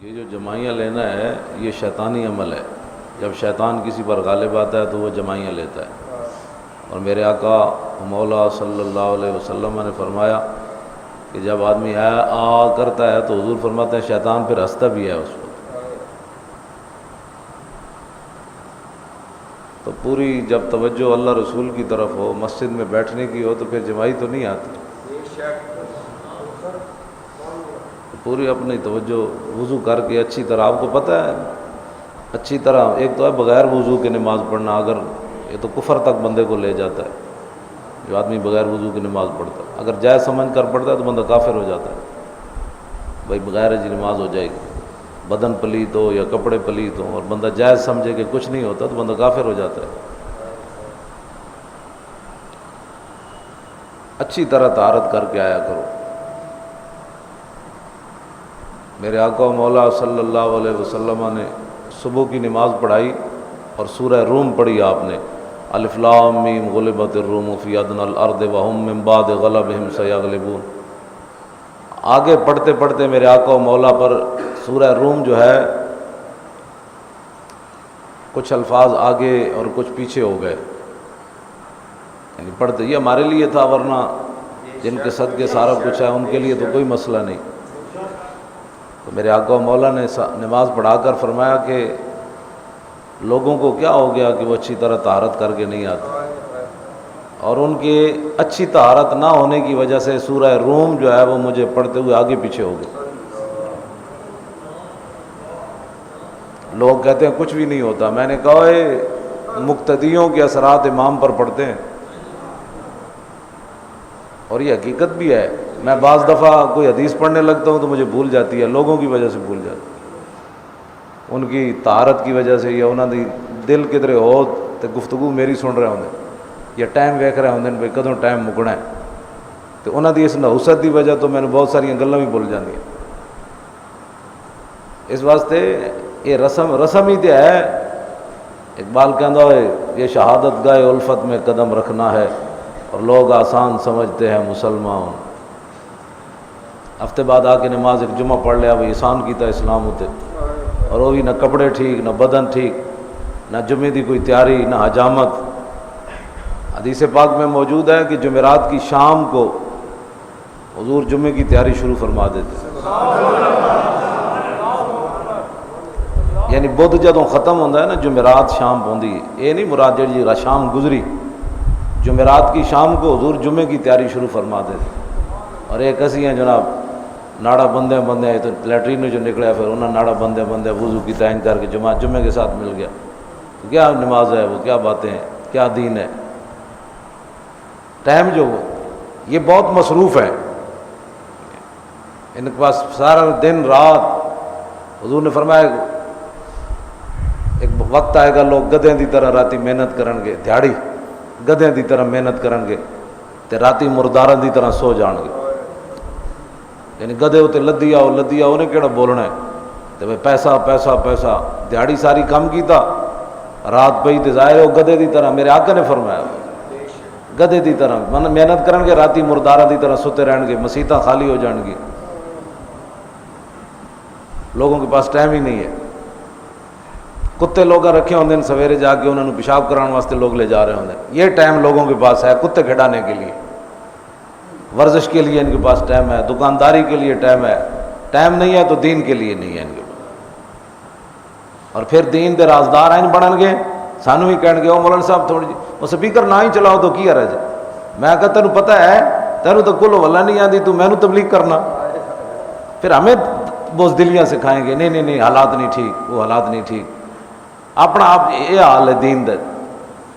یہ جو جمائیاں لینا ہے یہ شیطانی عمل ہے۔ جب شیطان کسی پر غالب آتا ہے تو وہ جمائیاں لیتا ہے، اور میرے آقا مولا صلی اللہ علیہ وسلم نے فرمایا کہ جب آدمی آ کرتا ہے تو حضور فرماتے ہیں شیطان پھر ہنستا بھی ہے اس وقت۔ تو پوری جب توجہ اللہ رسول کی طرف ہو، مسجد میں بیٹھنے کی ہو، تو پھر جمائی تو نہیں آتی۔ پوری اپنی توجہ وضو کر کے اچھی طرح، آپ کو پتہ ہے اچھی طرح، ایک تو ہے بغیر وضو کے نماز پڑھنا، اگر یہ تو کفر تک بندے کو لے جاتا ہے جو آدمی بغیر وضو کی نماز پڑھتا ہے۔ اگر جائز سمجھ کر پڑھتا ہے تو بندہ کافر ہو جاتا ہے، بھائی بغیر جی نماز ہو جائے گی، بدن پلیت ہو یا کپڑے پلیت ہوں اور بندہ جائز سمجھے کہ کچھ نہیں ہوتا تو بندہ کافر ہو جاتا ہے۔ اچھی طرح طہارت کر کے آیا کرو۔ میرے آقا مولا صلی اللہ علیہ وسلم نے صبح کی نماز پڑھائی اور سورہ روم پڑھی آپ نے، الف لام میم غلبت الروم فی ادنی الارض وهم من بعد غلبهم سیغلبون۔ آگے پڑھتے پڑھتے میرے آقا مولا پر سورہ روم جو ہے کچھ الفاظ آگے اور کچھ پیچھے ہو گئے، یعنی پڑھتے یہ ہمارے لیے تھا، ورنہ جن کے صدقے سارا کچھ ہے ان کے لیے تو کوئی مسئلہ نہیں۔ تو میرے آقا مولا نے نماز پڑھا کر فرمایا کہ لوگوں کو کیا ہو گیا کہ وہ اچھی طرح طہارت کر کے نہیں آتے، اور ان کے اچھی طہارت نہ ہونے کی وجہ سے سورہ روم جو ہے وہ مجھے پڑھتے ہوئے آگے پیچھے ہو گئے۔ لوگ کہتے ہیں کچھ بھی نہیں ہوتا، میں نے کہا مقتدیوں کے اثرات امام پر پڑتے ہیں، اور یہ حقیقت بھی ہے۔ میں بعض دفعہ کوئی حدیث پڑھنے لگتا ہوں تو مجھے بھول جاتی ہے، لوگوں کی وجہ سے بھول جاتی ہے، ان کی طہارت کی وجہ سے، یا انہوں دی دل کدھر ہو تو گفتگو میری سن رہے ہوندے یا ٹائم ویکھ رہے ہوندے بھئی کدوں ٹائم مکنا ہے، تو انہوں دی اس نحوست دی وجہ تو میں نے بہت ساری گلاں بھی بھول جاندی ہیں۔ اس واسطے یہ رسم ہی تے ہے۔ اقبال کہندا ہوئے یہ شہادت گاہ الفت میں قدم رکھنا ہے، اور لوگ آسان سمجھتے ہیں مسلمان۔ ہفتے بعد آ کے نماز ایک جمعہ پڑھ لیا، وہ احسان کیتا اسلام ہوتے، اور وہ بھی نہ کپڑے ٹھیک، نہ بدن ٹھیک، نہ جمعے دی کوئی تیاری، نہ حجامت۔ حدیث پاک میں موجود ہے کہ جمعرات کی شام کو حضور جمعے کی تیاری شروع فرما دیتے، یعنی بدھ جدوں ختم ہوتا ہے نا جمعرات شام پوندی، یہ نہیں مراد جی شام گزری، جمعرات کی شام کو حضور جمعے کی تیاری شروع فرما دیتے۔ اور ایک اسی ہیں جناب ناڑا بندے تو لیٹرین جو نکلے پھر انہوں نے ناڑا بندے وضو کی تعین کر کے جمعے کے ساتھ مل گیا، تو کیا نماز ہے وہ، کیا باتیں ہیں، کیا دین ہے۔ ٹائم جو یہ بہت مصروف ہے، ان کے پاس سارا دن رات۔ حضور نے فرمایا ایک وقت آئے گا لوگ گدھیں دی طرح راتی محنت کرن گے، دیہڑی گدھیں دی طرح محنت کرن گے تے راتی مرداراں دی طرح سو جان گے، یعنی گدھے اتنے لدی آؤ انہیں کہڑا بولنا ہے، تو بھائی پیسہ پیسہ پیسہ، دیہڑی ساری کم کیتا، رات پئی تے ظاہر ہو گدھے دی طرح۔ میرے آقا نے فرمایا گدھے دی طرح محنت کرن گے، راتی مرداراں دی طرح ستے رہن گے، مسیتاں خالی ہو جان گی، لوگوں کے پاس ٹائم ہی نہیں ہے۔ کتے لوگ رکھے ہوندے ہیں، سویرے جا کے انہوں نے پیشاب کرانے واسطے لوگ لے جا رہے ہوندے ہیں، یہ ٹائم لوگوں کے پاس ہے کتے کھڈانے کے لیے، ورزش کے لیے ان کے پاس ٹائم ہے، دکانداری کے لیے ٹائم ہے، ٹائم نہیں ہے تو دین کے لیے نہیں ہے ان کے پاس۔ اور پھر دین دے رازدار ہیں بنن گے، سانو ہی کہن گے او مولانا صاحب تھوڑی جی وہ سپیکر نہ ہی چلاؤ تو کی حرج ہے۔ میں کہا تینوں پتہ ہے، تینوں تو کل واللہ نہیں آتی، تو میں نے تبلیغ کرنا، پھر ہمیں بزدلیاں سکھائیں گے، نہیں حالات نہیں ٹھیک، وہ حالات نہیں ٹھیک۔ اپنا آپ یہ حال ہے دین دے،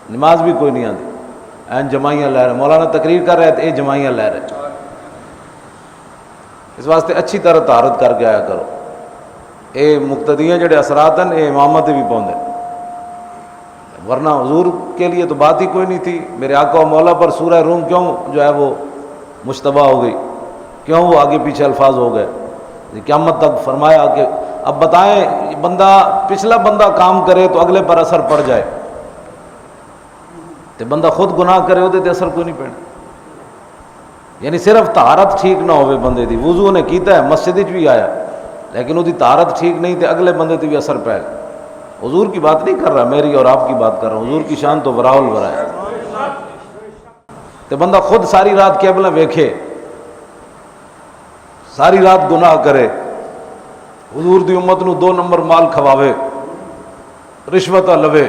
نماز بھی کوئی نہیں آتی، این جمائیاں لے رہے، مولانا تقریر کر رہے تھے یہ جمائیاں لے رہے۔ اس واسطے اچھی طرح طہارت کر کے آیا کرو۔ اے مقتدیاں جڑے اثرات ہیں یہ امامت بھی پوندے، ورنہ حضور کے لیے تو بات ہی کوئی نہیں تھی۔ میرے آقا و مولا پر سورہ روم کیوں جو ہے وہ مشتبہ ہو گئی، کیوں وہ آگے پیچھے الفاظ ہو گئے؟ قیامت تک فرمایا کہ اب بتائیں بندہ پچھلا بندہ کام کرے تو اگلے پر اثر پڑ جائے، تو بندہ خود گناہ کرے وہ تے اثر کوئی نہیں پڑنا، یعنی صرف طہارت ٹھیک نہ ہوئے بندے دی، وضو نے کیتا ہے مسجد وچ بھی آیا لیکن وہ طہارت ٹھیک نہیں تے اگلے بندے تے بھی اثر پہ گیا. حضور کی بات نہیں کر رہا، میری اور آپ کی بات کر رہا ہوں. حضور کی شان تو وراء الورا ہے. تے بندہ خود ساری رات کیبلہ ویکھے، ساری رات گناہ کرے، حضور دی امت نو 2 نمبر مال کھواوے، رشوت لوے،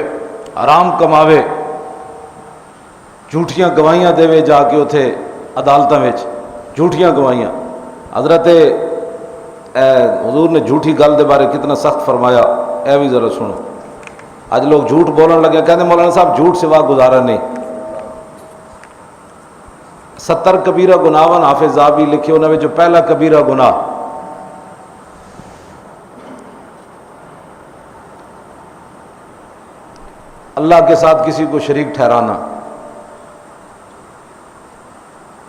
حرام کماوے، جھوٹیاں گواہیاں دے جا کے اتھے عدالتاں وچ جھوٹیاں گواہیاں. حضرت حضور نے جھوٹی گل دے بارے کتنا سخت فرمایا، اے بھی ذرا سنو. آج لوگ جھوٹ بولن لگے، کہتے مولانا صاحب جھوٹ سوا گزارا نہیں. 70 کبیرہ گناہ حافظ زابی لکھے، انہوں نے جو پہلا کبیرہ گناہ اللہ کے ساتھ کسی کو شریک ٹھہرانا.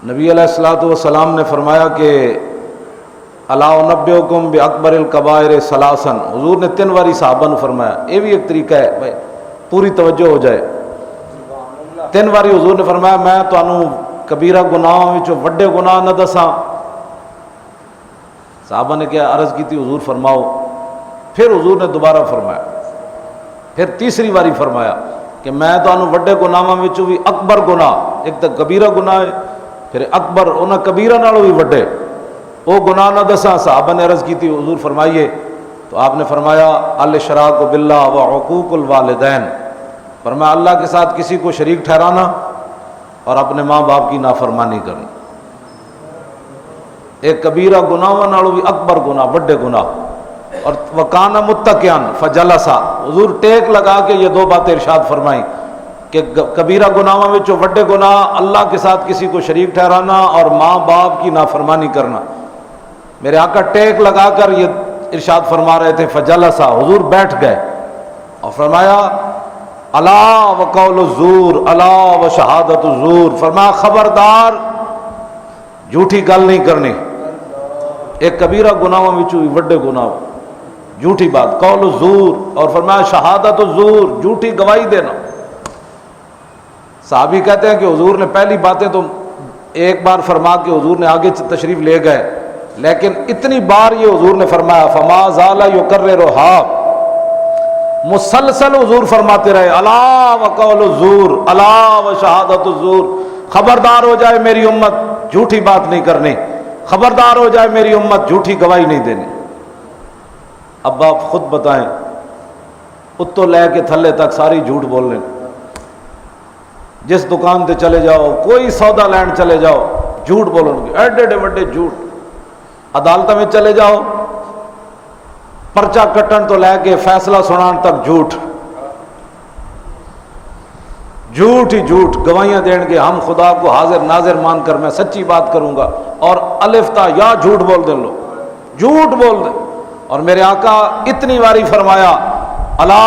نبی علیہ الصلوۃ والسلام نے فرمایا کہ الا انبئکم باکبر الکبائر ثلاثا. حضور نے 3 باری صحابہ نے فرمایا. یہ بھی ایک طریقہ ہے بھائی، پوری توجہ ہو جائے. 3 باری حضور نے فرمایا میں تانوں کبیرہ گناہوں وچوں وڈے گناہ نہ دساں. صحابہ نے کیا عرض کی تھی حضور فرماؤ. پھر حضور نے دوبارہ فرمایا، پھر تیسری باری فرمایا کہ میں تانوں وڈے گناہاں وچوں بھی اکبر گناہ، ایک تو کبیرہ گناہ ہے، پھر اکبر انہاں کبیرہ نالوں بھی وڈے وہ گناہ نہ دساں. صحابہ نے عرض کی تھی حضور فرمائیے. تو آپ نے فرمایا الاشراک باللہ و عقوق الوالدین. فرمایا اللہ کے ساتھ کسی کو شریک ٹھہرانا اور اپنے ماں باپ کی نافرمانی کرنا. ایک کبیرہ گناہ نالوں بھی اکبر گناہ، وڈے گناہ. اور وکانا متکئن فجلسا. حضور ٹیک لگا کے یہ 2 باتیں ارشاد فرمائیں کہ کبیرہ گناہوں میں جو وڈے گناہ اللہ کے ساتھ کسی کو شریک ٹھہرانا اور ماں باپ کی نافرمانی کرنا. میرے آقا ٹیک لگا کر یہ ارشاد فرما رہے تھے. فجلسا، حضور بیٹھ گئے اور فرمایا الا وقول الزور الا وشہادت الزور. فرمایا خبردار جھوٹی گل نہیں کرنی. ایک کبیرہ گناہوں میں وڈے گناہ جھوٹی بات، قول الزور، اور فرمایا شہادت الزور، جھوٹی گواہی دینا. صحابی کہتے ہیں کہ حضور نے پہلی باتیں تو ایک بار فرما کے حضور نے آگے تشریف لے گئے، لیکن اتنی بار یہ حضور نے فرمایا فما زال یکررھا، مسلسل حضور فرماتے رہے الا وقول الزور الا وشہادت الزور. خبردار ہو جائے میری امت جھوٹی بات نہیں کرنی، خبردار ہو جائے میری امت جھوٹی گواہی نہیں دینی. اب آپ خود بتائیں، اتو لے کے تھلے تک ساری جھوٹ بول لیں. جس دکان تے چلے جاؤ، کوئی سودا لینڈ چلے جاؤ، جھوٹ بولن گے، ایڈے ایڈے وڈے جھوٹ. عدالتوں میں چلے جاؤ، پرچہ کٹن تو لے کے فیصلہ سنان تک جھوٹ، جھوٹ ہی جھوٹ. گواہیاں دین گے ہم خدا کو حاضر ناظر مان کر میں سچی بات کروں گا، اور الف تا یا جھوٹ بول دیں، لوگ جھوٹ بول دیں. اور میرے آقا اتنی باری فرمایا الا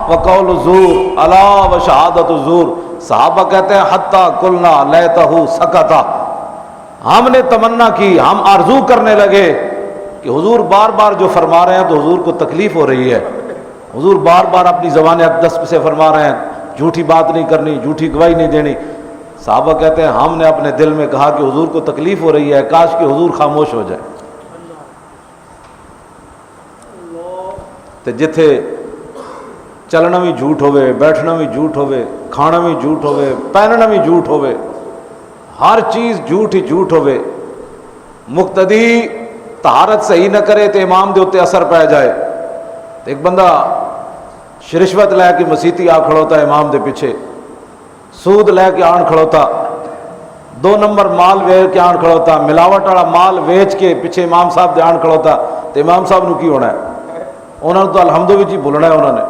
وقول الزور الا وشہادت الزور. صحابہ کہتے ہیں حتی قلنا لیتہ سکتا، ہم نے تمنا کی، ہم آرزو کرنے لگے کہ حضور بار بار جو فرما رہے ہیں تو حضور کو تکلیف ہو رہی ہے. حضور بار بار اپنی زبان اقدس سے فرما رہے ہیں جھوٹی بات نہیں کرنی، جھوٹی گواہی نہیں دینی. صحابہ کہتے ہیں ہم نے اپنے دل میں کہا کہ حضور کو تکلیف ہو رہی ہے، کاش کہ حضور خاموش ہو جائے. تے جتھے چلنا بھی جھوٹ ہوئے، بیٹھنا بھی جھوٹ ہوئے، کھانا بھی جھوٹ ہوئے، پہننا بھی جھوٹ ہوئے، ہر چیز جھوٹ ہی جھوٹ ہوئے. مقتدی طہارت صحیح نہ کرے تو امام دے اوتے اثر پہ جائے. ایک بندہ رشوت لے کے مسیتی آ کھڑوتا ہے امام دے پیچھے، سود لے کے آن کھڑوتا، 2 نمبر مال ویچ کے آن کھڑوتا، ملاوٹ والا مال ویچ کے پیچھے امام صاحب دے آن کھڑوتا. تو امام صاحب نو کی ہونا ہے؟ انہوں نے تو الحمد بھی جی بھولنا ہے انہوں نے،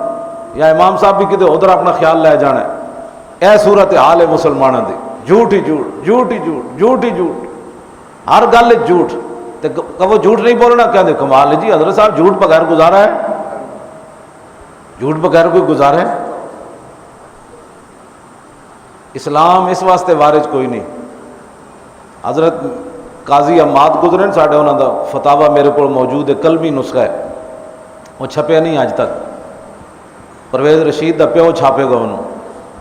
یا امام صاحب بھی کتے ادھر اپنا خیال لے جانا ہے. اے صورت حال ہے مسلمانوں دی، جھوٹ ہی جھوٹ، جھوٹ ہی جھوٹ، جھوٹ ہی جھوٹ، ہر گل جھوٹ. تو وہ جھوٹ نہیں بولنا، کہتے کمال ہے جی حضرت صاحب جھوٹ بغیر گزارا ہے، جھوٹ بغیر کوئی گزارا ہے؟ اسلام اس واسطے وارث کوئی نہیں. حضرت قاضی عماد گزرے ساڈے، انہوں دا فتاوا میرے کو موجود ہے، قلمی نسخہ ہے، وہ چھپیا نہیں اج تک. پرویز رشید دا پیو چھاپے گا انہوں.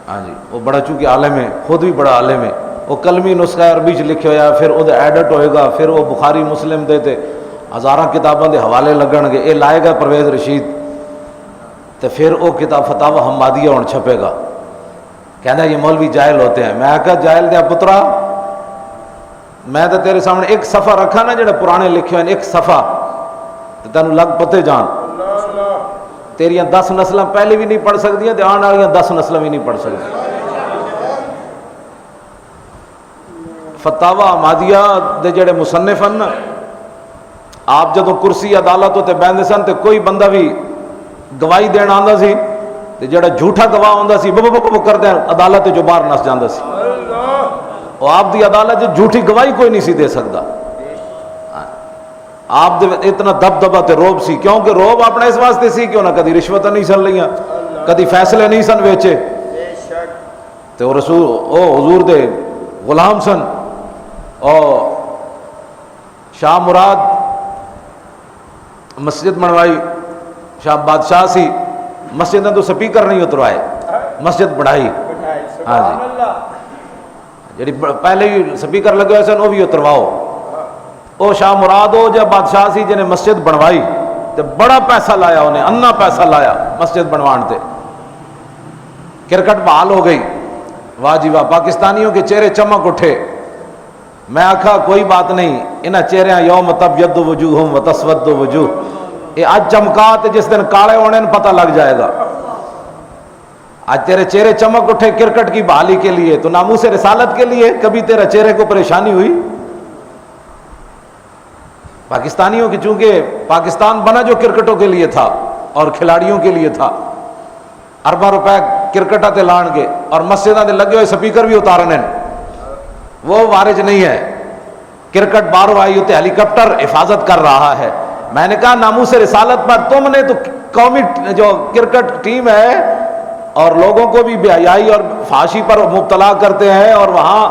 ہاں جی، وہ بڑا چونکہ عالم ہے، خود بھی بڑا عالم ہے. وہ قلمی نسخہ عربی چ لکھے ہوا، پھر وہ ایڈٹ ہوئے گا، پھر وہ بخاری مسلم دے تے ہزاراں کتابوں کے حوالے لگن گے، یہ لائے گا پرویز رشید تو پھر وہ کتاب فتاوی حمادیہ ہوں چھپے گا، کہنا یہ مولوی جاہل ہوتے ہیں۔ میں کہا جاہل دیا پترا، میں تو تیرے سامنے ایک صفحہ رکھا نا جڑے پرانے لکھے ہوئے، ایک صفحہ تو تینوں لگ پتے جان، تیریاں 10 نسلیں پہلے بھی نہیں پڑھ سکتی تے آنے والیاں 10 نسلیں بھی نہیں پڑھ سکتی۔ فتاوی حمادیہ دے جڑے مصنف ہیں نا، آپ جدوں کرسی عدالت تے بیندے سن تے کوئی بندہ بھی گواہی دین آندا سی تے جڑا جھوٹا گواہ ہوندا سی بب کردے عدالت جو باہر نس جاندا سی، اور آپ دی عدالت جھوٹی گواہی کوئی نہیں سی دے سکتا۔ آپ دے اتنا دبدبا تے روب سی، کیونکہ روب اپنے اس واسطے سی کہ انہاں کدی رشوت نہیں سن لیاں، کدی فیصلے نہیں سن ویچے، تے وہ رسول او حضور دے غلام سن۔ اور شاہ مراد مسجد بنوائی، شاہ بادشاہ سی، مسجد نے تو سپیکر نہیں اتروائے، مسجد بڑھائی، ہاں جی جی پہلے ہی سپیکر لگے ہوئے سن وہ بھی اترواؤ۔ وہ شاہ مراد ہو جب بادشاہ سی جنہیں مسجد بنوائی تو بڑا پیسہ لایا، انہیں انا پیسہ لایا مسجد بنوان تے۔ کرکٹ بحال ہو گئی، واہ جی واہ، پاکستانیوں کے چہرے چمک اٹھے۔ میں آکھا کوئی بات نہیں، انہاں چہرے یوم تبیض وجوہم وتسود وجوہ، یہ آج چمکات جس دن کالے ہونے پتہ لگ جائے گا۔ آج تیرے چہرے چمک اٹھے کرکٹ کی بحالی کے لیے، تو ناموس رسالت کے لیے کبھی تیرا چہرے کو پریشانی ہوئی؟ پاکستانیوں کی، چونکہ پاکستان بنا جو کرکٹوں کے لیے تھا اور کھلاڑیوں کے لیے تھا، ارباں روپے کرکٹاں تے لان گے اور مسجداں تے لگے ہوئے سپیکر بھی اتارنے، وہ وارج نہیں ہے۔ کرکٹ باہروں آئی ہوتے ہیلی کاپٹر حفاظت کر رہا ہے۔ میں نے کہا ناموس رسالت پر تم نے تو قومی جو کرکٹ ٹیم ہے اور لوگوں کو بھی بے حیائی اور فحاشی پر مبتلا کرتے ہیں، اور وہاں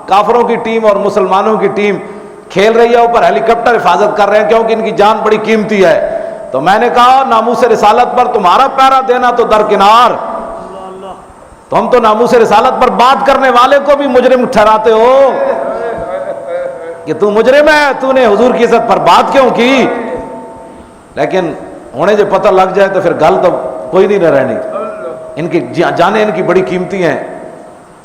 کافروں کی ٹیم اور مسلمانوں کی ٹیم کھیل رہی ہے، اوپر ہیلی کاپٹر حفاظت کر رہے ہیں کیونکہ ان کی جان بڑی قیمتی ہے۔ تو میں نے کہا ناموس رسالت پر تمہارا پیرا دینا تو درکنار، تم تو ناموس رسالت پر بات کرنے والے کو بھی مجرم ٹھہراتے ہو کہ تو مجرم ہے، تو نے حضور کی عزت پر بات کیوں کی؟ لیکن انہیں جو پتہ لگ جائے تو پھر گل تو کوئی نہیں رہنی۔ ان کی جانیں ان کی بڑی قیمتی ہیں،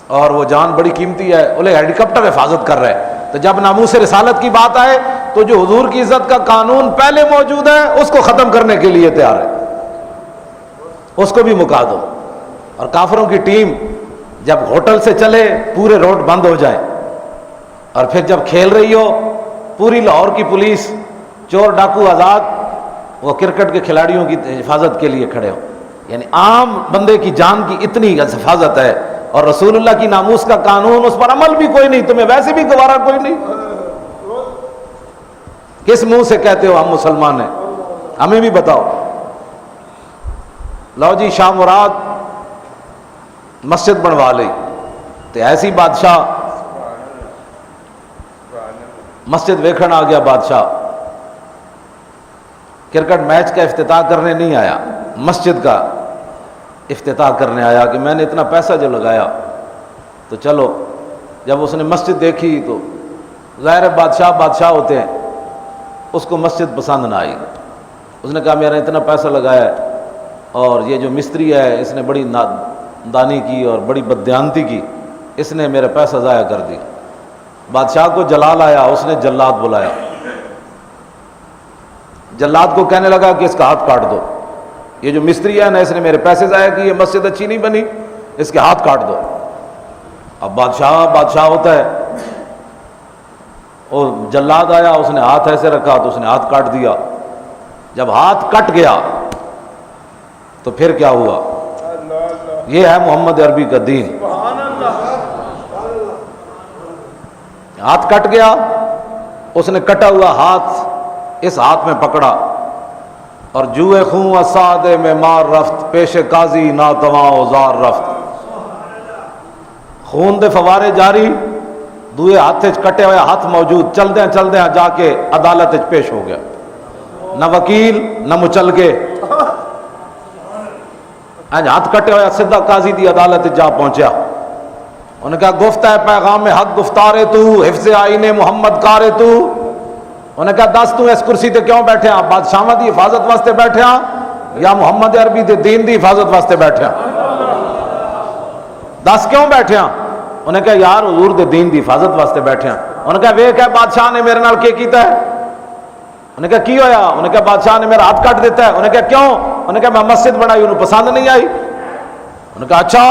اور وہ جان بڑی قیمتی ہے، انہیں ہیلی کاپٹر حفاظت کر رہے ہیں۔ تو جب ناموس رسالت کی بات آئے تو جو حضور کی عزت کا قانون پہلے موجود ہے اس کو ختم کرنے کے لیے تیار ہے، اس کو بھی مکا دو۔ اور کافروں کی ٹیم جب ہوٹل سے چلے پورے روڈ بند ہو جائیں، اور پھر جب کھیل رہی ہو پوری لاہور کی پولیس، چور ڈاکو آزاد، وہ کرکٹ کے کھلاڑیوں کی حفاظت کے لیے کھڑے ہو۔ یعنی عام بندے کی جان کی اتنی حفاظت ہے، اور رسول اللہ کی ناموس کا قانون، اس پر عمل بھی کوئی نہیں، تمہیں ویسے بھی گوارا کوئی نہیں۔ کس منہ سے کہتے ہو ہم مسلمان ہیں؟ ہمیں بھی بتاؤ۔ لو جی شاہ مراد مسجد بنوا لی تو ایسی بادشاہ مسجد ویکھن آ گیا، بادشاہ کرکٹ میچ کا افتتاح کرنے نہیں آیا، مسجد کا افتتاح کرنے آیا کہ میں نے اتنا پیسہ جو لگایا تو چلو۔ جب اس نے مسجد دیکھی تو ظاہر بادشاہ ہوتے ہیں، اس کو مسجد پسند نہ آئی۔ اس نے کہا میرا اتنا پیسہ لگایا ہے اور یہ جو مستری ہے اس نے بڑی نادانی کی اور بڑی بددیانتی کی، اس نے میرا پیسہ ضائع کر دیا۔ بادشاہ کو جلال آیا، اس نے جلاد بلایا، جلاد کو کہنے لگا کہ اس کا ہاتھ کاٹ دو، یہ جو مستری ہے نا اس نے میرے پیسے ضائع کیے، مسجد اچھی نہیں بنی، اس کے ہاتھ کاٹ دو۔ اب بادشاہ ہوتا ہے، وہ جلاد آیا، اس نے ہاتھ ایسے رکھا تو اس نے ہاتھ کاٹ دیا۔ جب ہاتھ کٹ گیا تو پھر کیا ہوا؟ یہ ہے محمد عربی کا دین۔ ہاتھ کٹ گیا، اس نے کٹا ہوا ہاتھ اس ہاتھ میں پکڑا اور جوئے خون اسادے میں مار رفت، پیش قاضی ناتواں اوزار رفت۔ خون دے فوارے جاری، دوئے ہاتھ کٹے ہوئے ہاتھ موجود، چلدیاں جا کے عدالت پیش ہو گیا، نہ وکیل نہ مچل کے، ہاتھ کٹے ہوئے سیدھا قاضی دی عدالت جا پہنچیا۔ انہوں نے کہا گفتہ پیغام حق گفتارے تو، حفظ آئین محمد کارے تو، انہیں کہا دس تو اس کرسی تے کیوں بیٹھے ہاں؟ بادشاہاں دی حفاظت واسطے بیٹھے ہاں یا محمد عربی دے دین دی حفاظت واسطے بیٹھے ہاں؟ دس کیوں بیٹھے ہاں؟ انہیں کہا یار حضور دے دین دی حفاظت واسطے بیٹھے ہاں۔ انہیں کہا ویکھ ہے بادشاہ نے میرے نال کیا کیتا ہے؟ انہیں کہا کی ہویا؟ انہیں کہا بادشاہ نے میرا ہاتھ کٹ دیتا ہے۔ انہیں کہا کیوں؟ انہیں کہا میں مسجد بنائی انہوں پسند نہیں آئی۔ انہیں کہا اچھا۔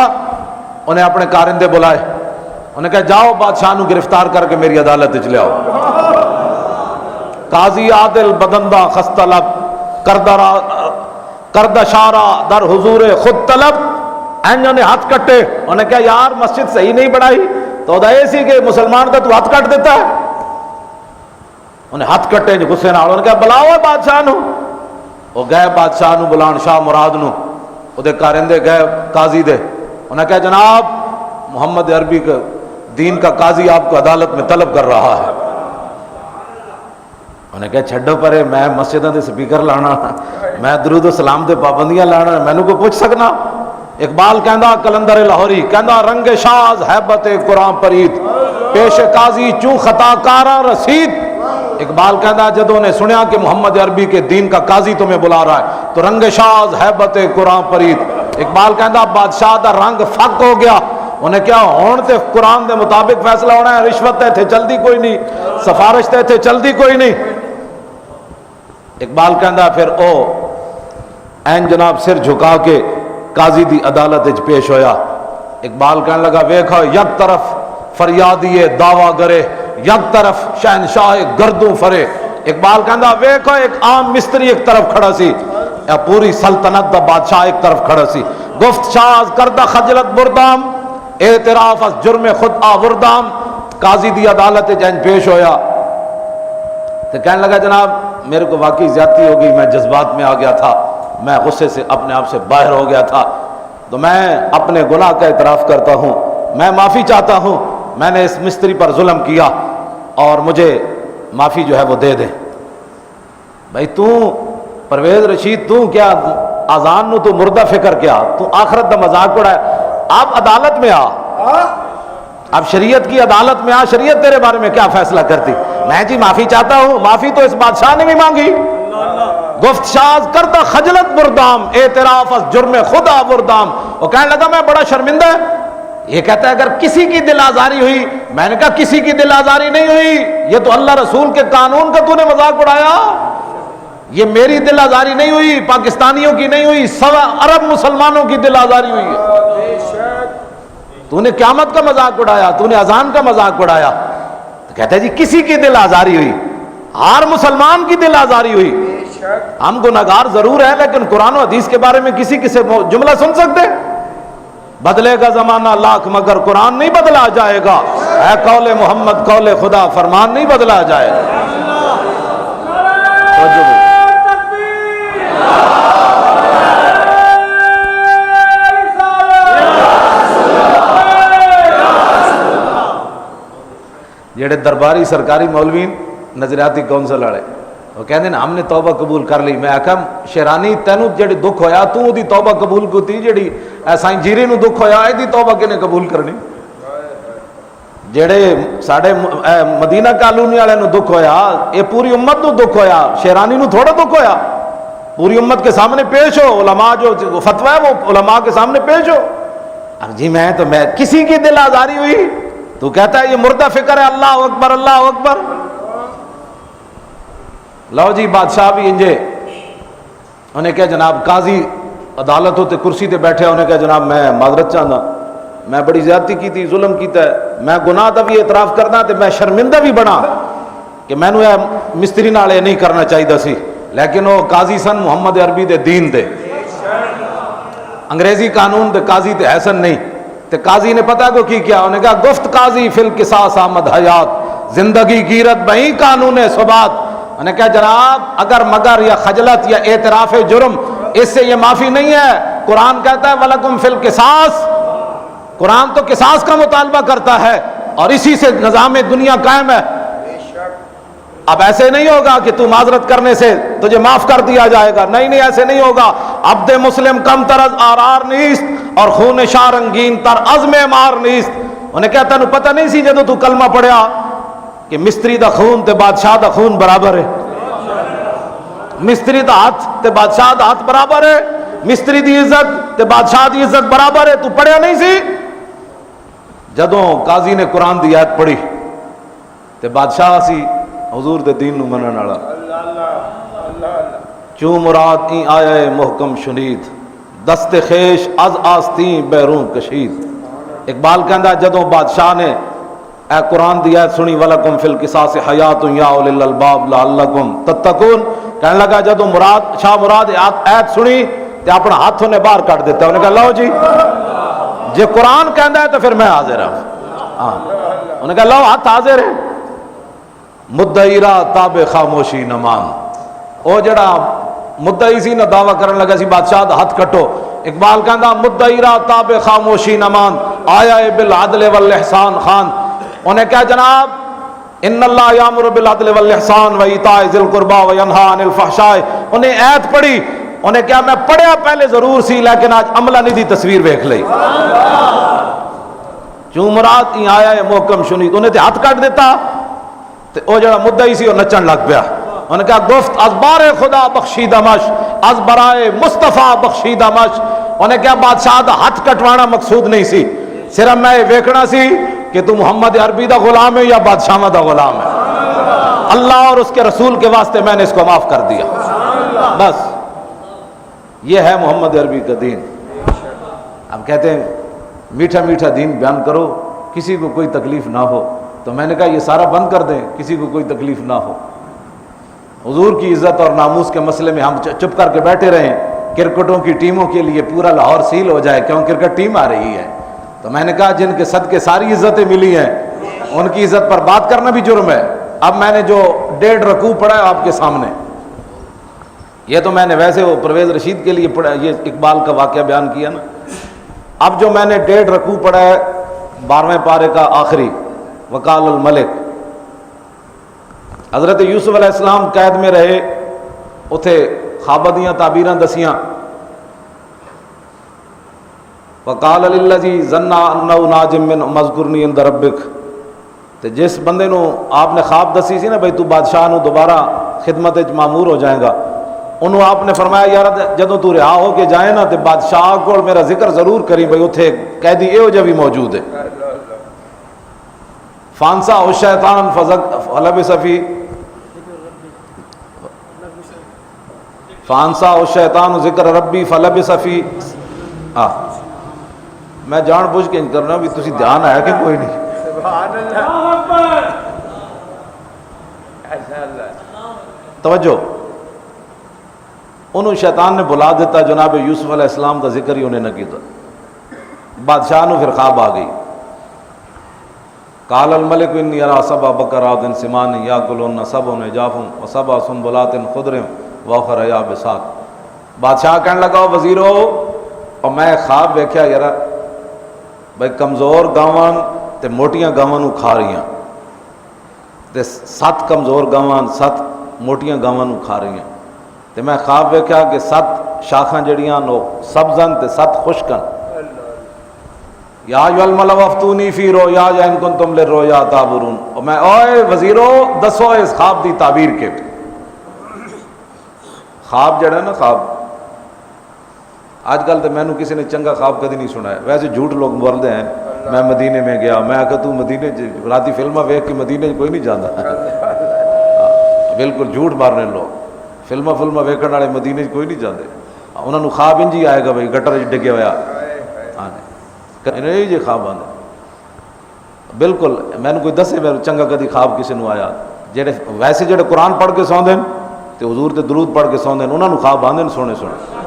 انہیں اپنے کارندے بلائے، انہیں کہا جاؤ بادشاہ نو گرفتار کر کے میری عدالت وچ لے آؤ۔ قاضی عادل بدندہ خستہ لب کردہ شارہ در حضور خود طلب، انہوں نے ہاتھ کٹے۔ انہیں کہا یار مسجد صحیح نہیں بنائی تو دا ایسی کہ مسلمان کا تو ہاتھ کٹ دیتا ہے۔ انہیں ہاتھ کٹے جو غصے نال، انہیں کہا بلاؤ بادشاہ نو۔ وہ گئے بادشاہ نو بلان، شاہ مراد نو، وہ دے کارندے گئے قاضی دے، انہیں کہا جناب محمد عربی کا دین کا قاضی آپ کو عدالت میں طلب کر رہا ہے۔ انہیں کہا چھڈو پرے، میں مسجدوں دے سپیکر لانا، میں درود و سلام دے پابندیاں لانا، مینوں کو پوچھ سکنا؟ اقبال کہندا کلندر لاہوری کہندا رنگ شاز ہیبت قرآن پرید پیش قاضی چوں خطا کارا رسید۔ اقبال کہندا جدوں نے سنیا کہ محمد عربی کے دین کا قاضی تمہیں بلا رہا ہے تو رنگ شاز ہیبت قرآن پرید۔ اقبال کہندا بادشاہ دا رنگ فق ہو گیا، انہیں کیا ہون تے قرآن دے مطابق فیصلہ ہونا ہے، رشوت تے تھے چلدی کوئی نہیں، سفارش تے تھے چلدی کوئی نہیں۔ اقبال کہندا پھر او این جناب سر جھکا کے قاضی دی عدالت وچ پیش ہویا۔ اقبال کہنے لگا ویکھو یک طرف فریادی دعویٰ گرے، یک طرف شہنشاہ گردوں فرے۔ اقبال کہندا ویکھو ایک عام مستری ایک طرف کھڑا سی، یا پوری سلطنت دا بادشاہ ایک طرف کھڑا سی۔ گفت شاز کردہ خجلت بردام، اعتراف از جرم خود آوردام۔ قاضی دی عدالت وچ پیش ہویا تو کہنے لگا جناب میرے کو واقعی زیادتی ہو گئی، میں جذبات میں آ گیا تھا، میں غصے سے اپنے آپ سے باہر ہو گیا تھا، تو میں اپنے گناہ کا اعتراف کرتا ہوں، میں معافی چاہتا ہوں، میں نے اس مستری پر ظلم کیا اور مجھے معافی جو ہے وہ دے دے۔ بھائی تو پرویز رشید تو کیا آزان نو تو مردہ فکر کیا، تو آخرت دا مذاق اڑا ہے، اب عدالت میں آ، اب شریعت کی عدالت میں آ، شریعت تیرے بارے میں کیا فیصلہ کرتی؟ میں جی معافی چاہتا ہوں، معافی تو اس بادشاہ نے بھی مانگی۔ گفت شاز کردہ خجلت بردام، اعتراف از جرم خود آوردام۔ وہ کہنے لگا میں بڑا شرمندہ ہے، یہ کہتا ہے اگر کسی کی دل آزاری ہوئی، میں نے کہا کسی کی دل آزاری نہیں ہوئی، یہ تو اللہ رسول کے قانون کا تو نے مذاق اڑایا، یہ میری دل آزاری نہیں ہوئی، پاکستانیوں کی نہیں ہوئی، سوا عرب مسلمانوں کی دل آزاری ہوئی ہے۔ تو نے قیامت کا مذاق اڑایا، تو نے اذان کا مذاق اڑایا، تو کہتا ہے جی کسی کی دل آزاری ہوئی، ہر مسلمان کی دل آزاری ہوئی۔ ہم گناہگار ضرور ہیں لیکن قرآن و حدیث کے بارے میں کسی سے جملہ سن سکتے؟ بدلے گا زمانہ لاکھ مگر قرآن نہیں بدلا جائے گا، اے قول محمد قول خدا فرمان نہیں بدلا جائے گا۔ جڑے درباری سرکاری مولوین نظریاتی کونسل والے وہ کہندے ہیں ہم نے توبہ قبول کر لی۔ میں آکھا شیرانی تینوں جڑی دکھ ہویا تو دی توبہ قبول کیتی، جڑی ایسا جیری نو دکھ ہویا اے دی توبہ کنے قبول کرنی؟ جڑے ساڈے مدینہ کالونی والے نو دکھ ہویا اے پوری امت نو دکھ ہویا، شیرانی نو تھوڑا دکھ ہویا؟ پوری امت کے سامنے پیش ہو، علماء جو فتویٰ ہے وہ علماء کے سامنے پیش ہو۔ اب جی میں کسی کی دل آزاری ہوئی تو کہتا ہے یہ مردہ فکر ہے، اللہ اکبر اللہ اکبر۔ لو جی بادشاہ بھی انجے، انہیں کہا جناب قاضی عدالت ہوتے کرسی تے بیٹھے، انہیں کہا جناب میں معذرت چاہنا، میں بڑی زیادتی کی تھی، ظلم کیتا ہے، میں گناہ دا بھی اعتراف کرنا تے میں شرمندہ بھی بنا کہ میں نے مستری نال نہیں کرنا چاہیے سی، لیکن وہ قاضی سن محمد عربی دے دین دے، انگریزی قانون دے قاضی تے حسن نہیں۔ تے قاضی نے پتہ کو کی کیا، انہیں کہا گفت قاضی فی القصاص آمد حیات، زندگی گیرت بہی قانون ثبات۔ انہیں کہا جناب اگر مگر یا خجلت یا اعتراف جرم اس سے یہ معافی نہیں ہے، قرآن کہتا ہے وَلَكُمْ فِي الْقِصَاصِ، قرآن تو قصاص کا مطالبہ کرتا ہے اور اسی سے نظام دنیا قائم ہے۔ اب ایسے نہیں ہوگا کہ تو معذرت کرنے سے تجھے معاف کر دیا جائے گا، نہیں نہیں ایسے نہیں ہوگا۔ عبد مسلم کم تر از آرار نیست اور خون شاہ رنگین تر عزم مار نیست۔ انہیں کہتا ہے پتہ نہیں سی جدو تو کلمہ پڑھیا کہ مستری دا خون تے بادشاہ دا خون برابر ہے، مستری دا ہاتھ تے بادشاہ دا ہاتھ برابر ہے، مستری دی عزت تے بادشاہ دی عزت برابر ہے. تو پڑھیا نہیں سی؟ جدوں قاضی نے قرآن دی آیت پڑھی تے بادشاہ سی حضور دے دین نو منن والا، چوں مراد این آیا محکم شنید، دست خیش از آستین بیرون کشید. اقبال کہندا جدوں بادشاہ نے اے قرآن دی آیت سنی وَلَكُمْ فِي الْقِصَاصِ حَيَاتٌ يَا أُولِي الْأَلْبَابِ لَعَلَّكُمْ تَتَّقُونَ، کہنے لگا جدوں شاہ مراد آیت سنی تے اپنا ہاتھ انہیں باہر کٹ دیتا ہے. انہیں کہا لو جی جے قرآن کہندا ہے تو پھر میں حاضر ہوں. انہیں کہا لو ہاتھ حاضر ہے. مدعی را تاب خاموشی نہ مان، او جڑا مدعی سی نہ دعویٰ کرن لگا سی بادشاہ دا ہاتھ کٹو. اقبال کہندا مدعی را تاب خاموشی نہ مان، آیا بالعدل والاحسان خان. انہیں کہا جناب ان اللہ یامر بالعدل والاحسان وایتاء ذی القربى وینہی عن الفحشاء. انہیں آیت پڑھی، انہیں کہا میں پڑھیا پہلے ضرور سی لیکن آج عملہ نہیں دی تصویر ویکھ لئی. چوں مراد این آیا ہے محکم شنید، انہیں تے ہاتھ کٹ دیتا تے او جڑا مدعی سی وہ نچن لگ پیا. انہیں کہا گفت از بار خدا بخشیدہ مش، از برائے مصطفیٰ بخشیدہ مش. انہیں کہا بادشاہ دا ہاتھ کٹوانا مقصود نہیں سی، صرف میں یہ ویکھنا سی کہ تو محمد عربی دا غلام ہے یا بادشاہ دا غلام ہے. اللہ اور اس کے رسول کے واسطے میں نے اس کو معاف کر دیا. بس یہ ہے محمد عربی کا دین. ہم کہتے ہیں میٹھا میٹھا دین بیان کرو، کسی کو کوئی تکلیف نہ ہو. تو میں نے کہا یہ سارا بند کر دیں، کسی کو کوئی تکلیف نہ ہو. حضور کی عزت اور ناموس کے مسئلے میں ہم چپ کر کے بیٹھے رہیں، کرکٹوں کی ٹیموں کے لیے پورا لاہور سیل ہو جائے کیوں کرکٹ ٹیم آ رہی ہے. تو میں نے کہا جن کے صدقے ساری عزتیں ملی ہیں ان کی عزت پر بات کرنا بھی جرم ہے. اب میں نے جو 1.5 رکوع پڑھا ہے آپ کے سامنے، یہ تو میں نے ویسے وہ پرویز رشید کے لیے پڑھا، یہ اقبال کا واقعہ بیان کیا نا. اب جو میں نے 1.5 رکوع پڑھا ہے 12ویں پارے کا آخری، وقال الملک، حضرت یوسف علیہ السلام قید میں رہے، اتھے خواباں دیاں تعبیراں دسیاں. وقال للذی ظن انہ ناج من مذکرنی عند ربک. تے جس بندے نو آپ نے خواب دسی سی نا بھئی تو بادشاہ نو دوبارہ خدمت وچ مامور ہو جائے گا، انہوں آپ نے فرمایا یار جدوں تو رہا ہو کے جائے نا تے بادشاہ کو میرا ذکر ضرور کری بھئی اتھے قیدی اے جو بھی موجود ہے. فانسا الشیطان فلبث فی فانسا الشیطان ذکر ربی فلبث فی. میں جان بوجھ کے کرنا بھی تسی دھیان آیا کہ کوئی نہیں. توجہ، انہوں شیطان نے بلا دیتا، جناب یوسف علیہ السلام کا ذکر ہی انہیں نہ کیتا. بادشاہ نے پھر خواب آ گئی. قال الملک انی ارى سبع بقرات سمان یاکلن سبع عجاف وسبع سنبلات خضر واخر یابسات. بادشاہ کہنے لگا وزیرو، اور میں خواب ویکھیا یار بھائی کمزور گاواں تے موٹیاں گاواں نو کھا رہی ہیں، تے 7 کمزور گاواں 7 موٹیاں گاواں نو کھا رہی ہیں. تے میں خواب ویکھیا کہ 7 شاخاں جڑیاں نو سبزن تے 7 خشکن. یا ایھا الملأ افتونی فی رؤیا ان کنتم للرؤیا تعبرون. اور میں اوئے وزیرو دسو اس خواب دی تعبیر کے. خواب جڑا نا خواب آج کل تو میں نے کسی نے چنگا خواب کدی نہیں سنا ہے. ویسے جھوٹ لوگ بولتے ہیں میں مدینے میں گیا، میں آخر تو مدینے راتی فلمیں ویکھ کے مدینے کوئی نہیں جانا. بالکل جھوٹ مارنے لوگ، فلمیں ویکھنے والے مدینے کوئی نہیں جاندے. انہوں نے خواب انج ہی آئے گا بھائی گٹر ڈگیا ہوا نہیں جی خواب آنے. بالکل میں نے کوئی دسے میں چنگا کدی خواب کسی نے آیا. جڑے ویسے جڑے قرآن پڑھ کے سوندے تے حضور تے درود پڑھ کے سوندے انہوں نے خواب آندے سونے سونے.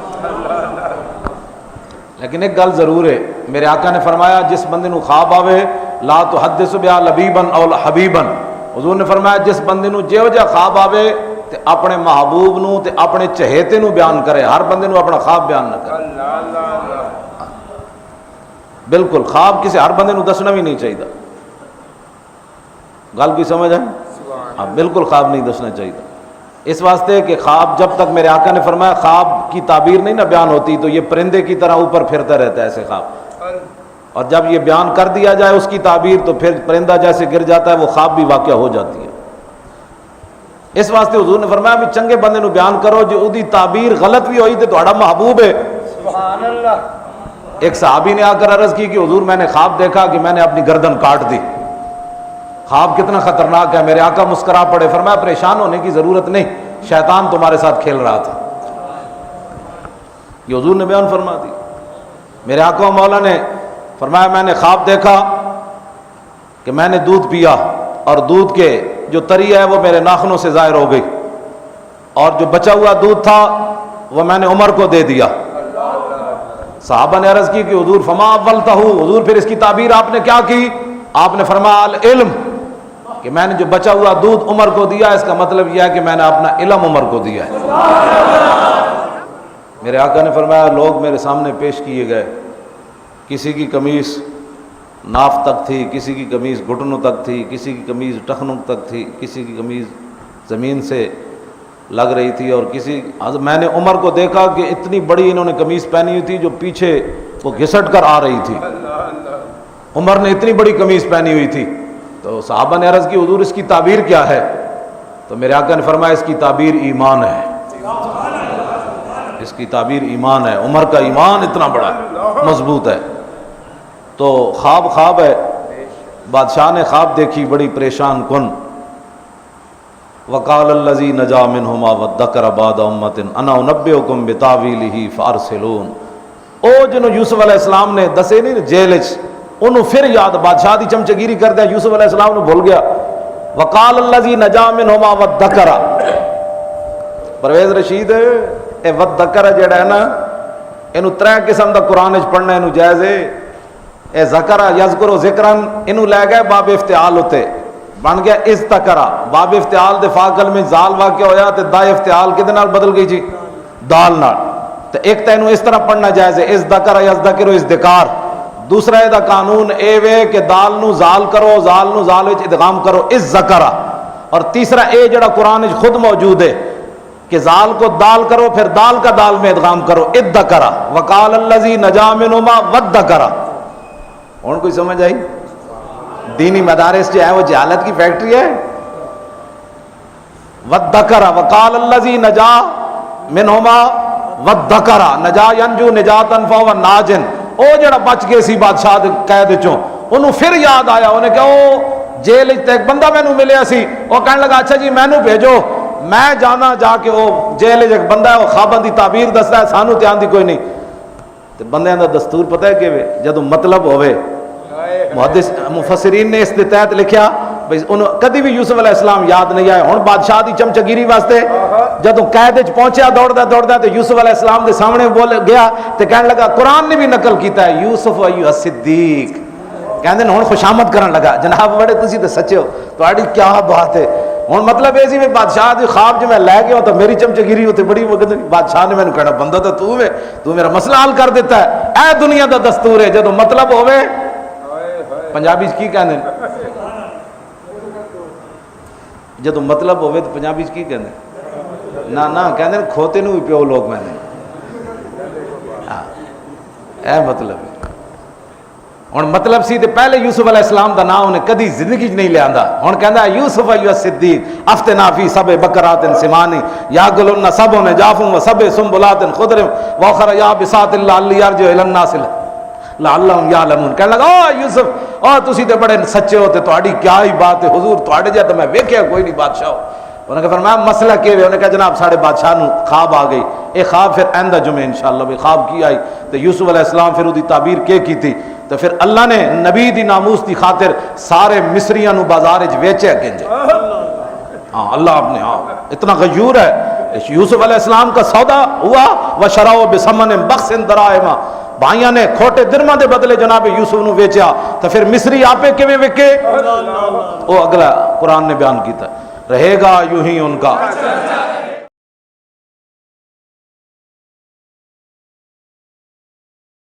لیکن ایک گل ضرور ہے، میرے آقا نے فرمایا جس بندے نو خواب آوے لا تحدث بها لبیبا او حبیبا. حضور نے فرمایا جس بندے نو جیو جا خواب آوے تے اپنے محبوب نو تے اپنے چہیتے نو بیان کرے، ہر بندے نو اپنا خواب بیان نہ کرے. بالکل خواب کسی ہر بندے نو دسنا بھی نہیں چاہیے. گل کی سمجھ آئی؟ بالکل خواب نہیں دسنا چاہیے. اس واسطے کہ خواب جب تک میرے آقا نے فرمایا خواب کی تعبیر نہیں نہ بیان ہوتی تو یہ پرندے کی طرح اوپر پھرتا رہتا ہے ایسے خواب. اور جب یہ بیان کر دیا جائے اس کی تعبیر تو پھر پرندہ جیسے گر جاتا ہے وہ خواب بھی واقع ہو جاتی ہے. اس واسطے حضور نے فرمایا بھی چنگے بندے نو بیان کرو جو اودی تعبیر غلط بھی ہوئی تے تہاڈا محبوب ہے. سبحان اللہ. ایک صحابی نے آ کر عرض کی کہ حضور میں نے خواب دیکھا کہ میں نے اپنی گردن کاٹ دی. خواب کتنا خطرناک ہے. میرے آقا مسکرا پڑے, فرمایا پریشان ہونے کی ضرورت نہیں, شیطان تمہارے ساتھ کھیل رہا تھا. یہ حضور نے بیان فرما دی. میرے آقا مولا نے فرمایا میں نے خواب دیکھا کہ میں نے دودھ پیا اور دودھ کے جو تری ہے وہ میرے ناخنوں سے ظاہر ہو گئی, اور جو بچا ہوا دودھ تھا وہ میں نے عمر کو دے دیا. صحابہ نے عرض کی کہ حضور فما اولتہ, حضور پھر اس کی تعبیر آپ نے کیا کی؟ آپ نے فرمایا العلم, کہ میں نے جو بچا ہوا دودھ عمر کو دیا, اس کا مطلب یہ ہے کہ میں نے اپنا علم عمر کو دیا ہے. میرے آقا نے فرمایا لوگ میرے سامنے پیش کیے گئے, کسی کی قمیص ناف تک تھی, کسی کی قمیص گھٹنوں تک تھی, کسی کی قمیص ٹخنوں تک تھی, کسی کی قمیص زمین سے لگ رہی تھی, اور کسی میں نے عمر کو دیکھا کہ اتنی بڑی انہوں نے قمیص پہنی ہوئی تھی جو پیچھے وہ گھسٹ کر آ رہی تھی. عمر نے اتنی بڑی قمیص پہنی ہوئی تھی. تو صحابہ نے عرض کی حضور اس کی تعبیر کیا ہے؟ تو میرے آقا نے فرمایا اس کی تعبیر ایمان ہے, اس کی تعبیر ایمان ہے. عمر کا ایمان اتنا بڑا ہے, مضبوط ہے. تو خواب ہے. بادشاہ نے خواب دیکھی بڑی پریشان کن. وقال الذی نجا منہما وذکر بعد امۃ انا انبئکم بتاویلہ فارسلون. او جنوں یوسف علیہ السلام نے دسے نہیں جیل وچ, انہوں پھر یاد, بادشاہ دی چمچگیری کر دیا, یوسف علیہ السلام نے بھول گیا. وقال الذی نجا منہما وذکر, پرویز رشید اے وذکر جڑا ہے نا اینو 3 قسم دا قرآن وچ پڑھنا اینو جائز ہے. اے ذکر یذکر ذکرن اینو لے گئے باب افتعال ہوتے, بن گیا اذکر. باب افتعال دے فاقل میں زال واقع ہویا تے دا افتعال کدے نال بدل گئی جی؟ دال نال. تے ایک تے اینو اس طرح پڑھنا جائز ہے اذکر یذکر اذکار. دوسرا دا قانون اے وے کہ دال نو زال کرو, زال نو زال وچ ادغام کرو اذکر. اور تیسرا اے جڑا قرآن وچ خود موجود ہے کہ زال کو دال کرو پھر دال کا دال میں ادغام کرو اذکر. وقال الذی نجا منہما وذکر. اور کوئی سمجھ آئی؟ دینی مدارس جو ہے وہ جہالت کی فیکٹری ہے. وذکر وقال الذی نجا منہما وذکر, نجا ینجو نجاتا فہو ناجن. او جڑا بچ گئے سی بادشاہ دے قید چوں, انہوں پھر یاد آیا, انہیں کہا او جیل وچ ایک بندہ مینوں ملیا سی, وہ کہنے لگا اچھا جی مینوں بھیجو, میں جانا جا کے وہ جیل وچ ایک بندہ ہے وہ خواباں دی تعبیر دسدا ہے, سانوں تے آندی کوئی نہیں. تے بندیاں دا دستور پتہ ہے کہ جدوں مطلب ہوئے, محدث مفسرین نے اس کے تحت لکھیا بھئی انہوں کدی بھی یوسف علیہ السلام یاد نہیں آئے. ہن بادشاہ دی چمچگیری واسطے جدوں قید وچ پہنچیا دوڑدا تو یوسف علیہ السلام دے سامنے بول گیا تے کہنے لگا قرآن نے بھی نقل کیتا ہے یوسف ایھا الصدیق. کہندے ہن خوشامد کرن لگا, جناب بڑے تسی تے سچے ہو, تہاڈی کیا بات ہے. ہن مطلب اے سی میں بادشاہ دی خواب جو میں لے گیا تو میری چمچگیری ہوتے بڑی وقت بادشاہ نے مینوں کہنا بندہ تو ہے, تو میرا مسئلہ حل کر دیتا ہے. اے دنیا دا دستور ہے, جدوں مطلب ہوے پنجابی کی کہندے جدوں مطلب ہوئے تو پنجابی کی کہندے نا کہندے کھوتے نو بھی پیو لوگ میں نے اے مطلب ہے. ہن مطلب سی تے پہلے یوسف علیہ السلام دا نام انہیں کدی زندگی چ نہیں لیا. ہن کہندا یوسف ایھا الصدیق افتنا فی سبع بقرات سمان یاکلن سبع عجاف وسبع سنبلات خضر واخر یابسات لعلی ارجع الی الناس لعلہم یعلمون. کہنے لگا او یوسف او تسی تے بڑے سچے ہو تے تہاڈی کیا ہی بات ہے حضور, تہاڈے جا تے میں ویکھیا کوئی نہیں بادشاہ. انہوں نے فرمایا مسئلہ کیا ہے؟ انہوں نے کہا جناب ساڑھے بادشاہ نو خواب آ گئی. ایک خواب پھر آئندہ جمعہ انشاءاللہ بھی خواب کی آئی تو یوسف علیہ السلام پھر وہ دی تعبیر کی تھی. تو پھر اللہ نے نبی دی ناموس دی خاطر سارے مصریاں نو بازار وچ ویچے گنجے. ہاں اللہ اپنے اتنا غیور ہے. یوسف علیہ السلام کا سودا ہوا وشراؤ بثمن بخس دراہما, بھائیاں نے کھوٹے درماں دے بدلے جناب یوسف نو ویچیا. تو پھر مصری آپے کیویں وکے وہ اگلا قرآن نے بیان کیتا. رہے گا یوں ہی ان کا